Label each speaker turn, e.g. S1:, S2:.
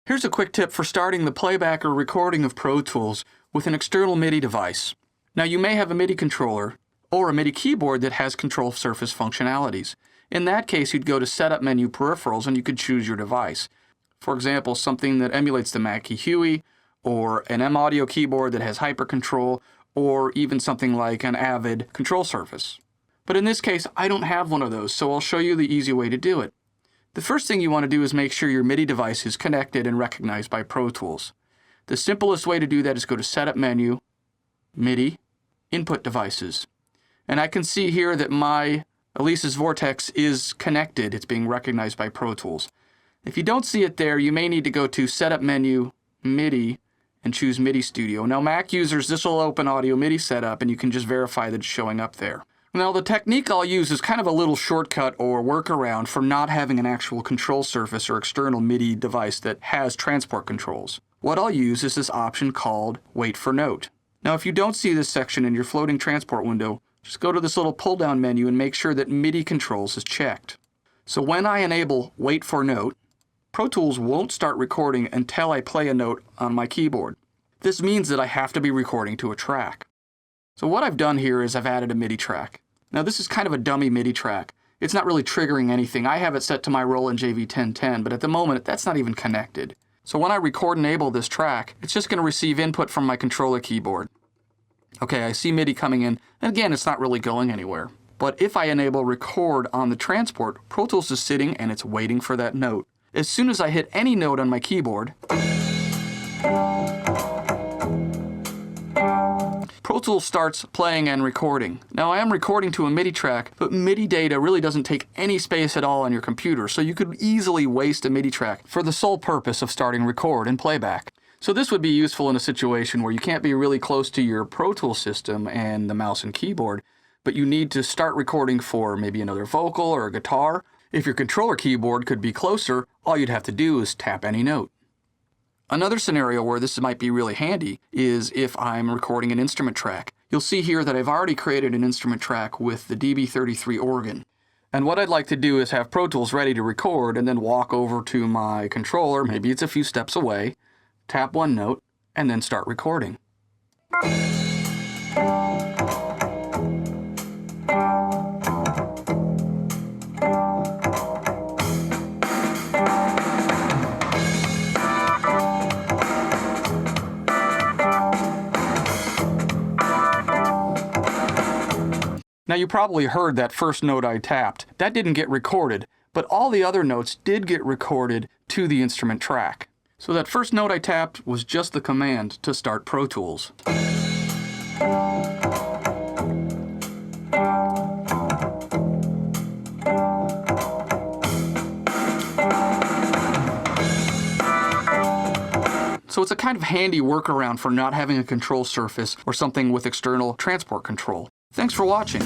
S1: Here's a quick tip for starting the playback or recording of Pro Tools with an external MIDI device. Now you may have a MIDI controller or a MIDI keyboard that has control surface functionalities. In that case, you'd go to Setup menu Peripherals and you could choose your device. For example, something that emulates the Mackie Huey, or an M-Audio keyboard that has hypercontrol, or even something like an Avid control surface. But in this case, I don't have one of those, so I'll show you the easy way to do it. The first thing you want to do is make sure your MIDI device is connected and recognized by Pro Tools. The simplest way to do that is go to Setup menu, MIDI, Input Devices. And I can see here that my Elisa's Vortex is connected. It's being recognized by Pro Tools. If you don't see it there, you may need to go to Setup menu, MIDI, and choose MIDI Studio. Now Mac users, this will open Audio MIDI Setup and you can just verify that it's showing up there. Now the technique I'll use is kind of a little shortcut or workaround for not having an actual control surface or external MIDI device that has transport controls. What I'll use is this option called Wait for Note. Now if you don't see this section in your floating transport window, just go to this little pull-down menu and make sure that MIDI controls is checked. So when I enable Wait for Note, Pro Tools won't start recording until I play a note on my keyboard. This means that I have to be recording to a track. So what I've done here is I've added a MIDI track. Now this is kind of a dummy MIDI track. It's not really triggering anything. I have it set to my Roland JV1010, but at the moment that's not even connected. So when I record and enable this track, it's just going to receive input from my controller keyboard. Okay, I see MIDI coming in, and again, it's not really going anywhere. But if I enable record on the transport, Pro Tools is sitting and it's waiting for that note. As soon as I hit any note on my keyboard, Pro Tools starts playing and recording. Now I am recording to a MIDI track, but MIDI data really doesn't take any space at all on your computer, so you could easily waste a MIDI track for the sole purpose of starting record and playback. So this would be useful in a situation where you can't be really close to your Pro Tools system and the mouse and keyboard, but you need to start recording for maybe another vocal or a guitar. If your controller keyboard could be closer, all you'd have to do is tap any note. Another scenario where this might be really handy is if I'm recording an instrument track. You'll see here that I've already created an instrument track with the DB33 organ. And what I'd like to do is have Pro Tools ready to record and then walk over to my controller, maybe it's a few steps away, tap one note, and then start recording. Now you probably heard that first note I tapped. That didn't get recorded, but all the other notes did get recorded to the instrument track. So that first note I tapped was just the command to start Pro Tools. So it's a kind of handy workaround for not having a control surface or something with external transport control. Thanks for watching.